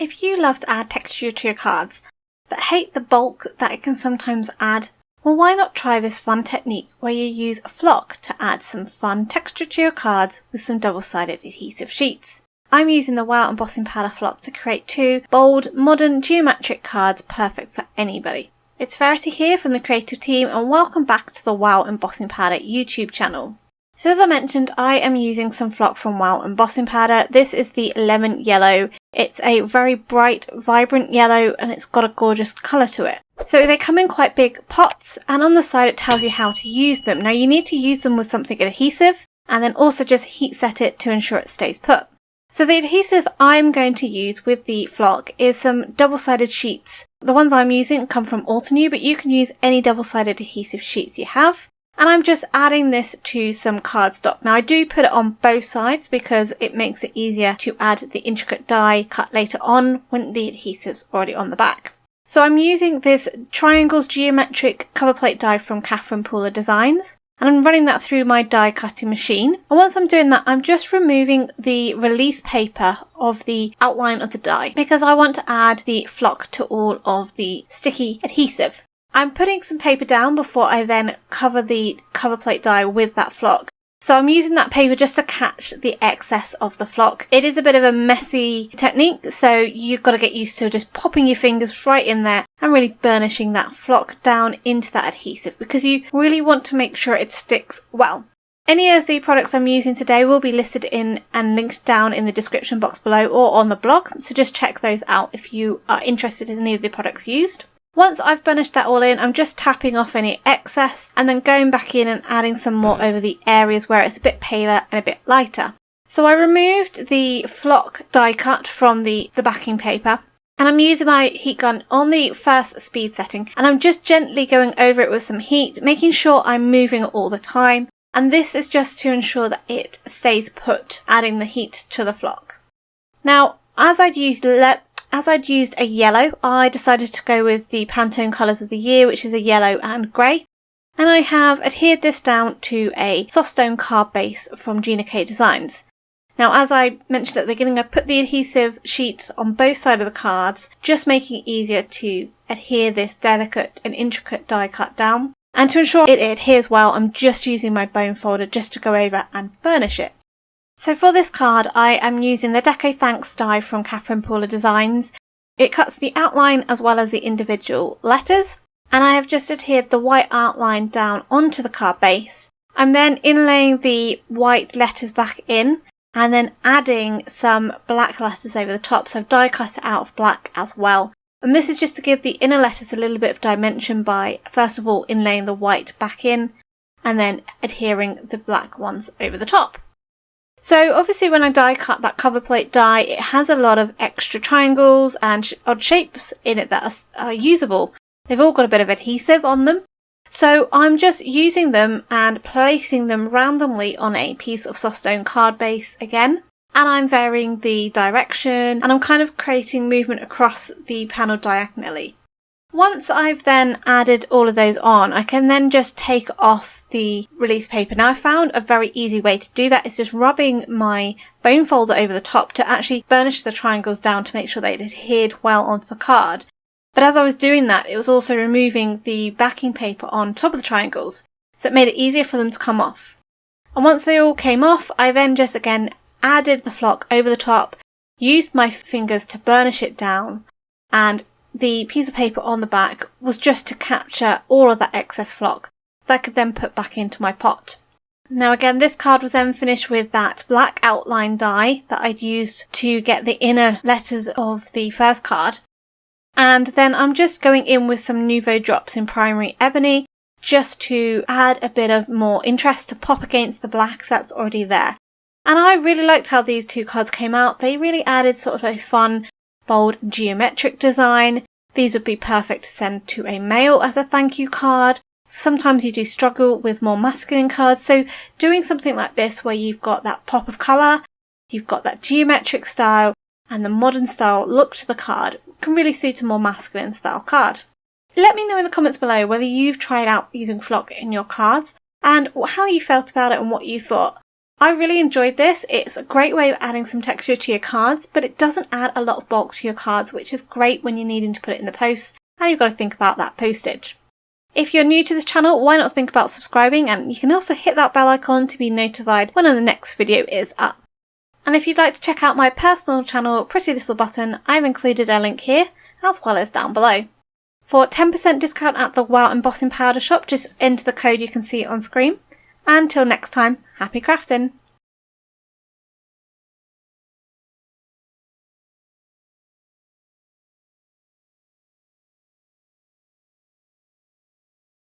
If you love to add texture to your cards, but hate the bulk that it can sometimes add, well, why not try this fun technique where you use a flock to add some fun texture to your cards with some double-sided adhesive sheets. I'm using the Wow Embossing Powder flock to create 2 bold, modern, geometric cards perfect for anybody. It's Verity here from the creative team, and welcome back to the Wow Embossing Powder YouTube channel. So as I mentioned, I am using some flock from Wow Embossing Powder. This is the lemon yellow. It's a very bright, vibrant yellow, and it's got a gorgeous colour to it. So they come in quite big pots, and on the side it tells you how to use them. Now you need to use them with something adhesive, and then also just heat set it to ensure it stays put. So the adhesive I'm going to use with the flock is some double-sided sheets. The ones I'm using come from Altenew, but you can use any double-sided adhesive sheets you have. And I'm just adding this to some cardstock. Now I do put it on both sides because it makes it easier to add the intricate die cut later on when the adhesive's already on the back. So I'm using this Triangles Geometric cover plate die from Catherine Pooler Designs, and I'm running that through my die cutting machine. And once I'm doing that, I'm just removing the release paper of the outline of the die because I want to add the flock to all of the sticky adhesive. I'm putting some paper down before I then cover the cover plate die with that flock. So I'm using that paper just to catch the excess of the flock. It is a bit of a messy technique, so you've got to get used to just popping your fingers right in there and really burnishing that flock down into that adhesive because you really want to make sure it sticks well. Any of the products I'm using today will be listed in and linked down in the description box below or on the blog, so just check those out if you are interested in any of the products used. Once I've burnished that all in, I'm just tapping off any excess and then going back in and adding some more over the areas where it's a bit paler and a bit lighter. So I removed the flock die cut from the backing paper, and I'm using my heat gun on the first speed setting, and I'm just gently going over it with some heat, making sure I'm moving it all the time. And this is just to ensure that it stays put, adding the heat to the flock. Now, as I'd used a yellow, I decided to go with the Pantone colours of the year, which is a yellow and grey. And I have adhered this down to a soft stone card base from Gina K Designs. Now, as I mentioned at the beginning, I put the adhesive sheet on both sides of the cards, just making it easier to adhere this delicate and intricate die cut down. And to ensure it adheres well, I'm just using my bone folder just to go over and burnish it. So for this card, I am using the Deco Thanks die from Catherine Pooler Designs. It cuts the outline as well as the individual letters, and I have just adhered the white outline down onto the card base. I'm then inlaying the white letters back in, and then adding some black letters over the top, so I've die cut it out of black as well. And this is just to give the inner letters a little bit of dimension by, first of all, inlaying the white back in, and then adhering the black ones over the top. So obviously when I die cut that cover plate die, it has a lot of extra triangles and odd shapes in it that are usable. They've all got a bit of adhesive on them. So I'm just using them and placing them randomly on a piece of soft stone card base again. And I'm varying the direction, and I'm kind of creating movement across the panel diagonally. Once I've then added all of those on, I can then just take off the release paper. Now I found a very easy way to do that is just rubbing my bone folder over the top to actually burnish the triangles down to make sure they'd adhered well onto the card. But as I was doing that, it was also removing the backing paper on top of the triangles, so it made it easier for them to come off. And once they all came off, I then just again added the flock over the top, used my fingers to burnish it down, and the piece of paper on the back was just to capture all of that excess flock that I could then put back into my pot. Now again, this card was then finished with that black outline die that I'd used to get the inner letters of the first card. And then I'm just going in with some Nouveau drops in primary ebony just to add a bit of more interest to pop against the black that's already there. And I really liked how these 2 cards came out. They really added sort of a fun, bold geometric design. These would be perfect to send to a male as a thank you card. Sometimes you do struggle with more masculine cards, so doing something like this where you've got that pop of colour, you've got that geometric style and the modern style look to the card can really suit a more masculine style card. Let me know in the comments below whether you've tried out using flock in your cards and how you felt about it and what you thought. I really enjoyed this. It's a great way of adding some texture to your cards, but it doesn't add a lot of bulk to your cards, which is great when you're needing to put it in the post and you've got to think about that postage. If you're new to this channel, why not think about subscribing, and you can also hit that bell icon to be notified when the next video is up. And if you'd like to check out my personal channel, Pretty Little Button, I've included a link here as well as down below. For 10% discount at the Wow Embossing Powder shop, just enter the code you can see on screen. And until next time, happy crafting!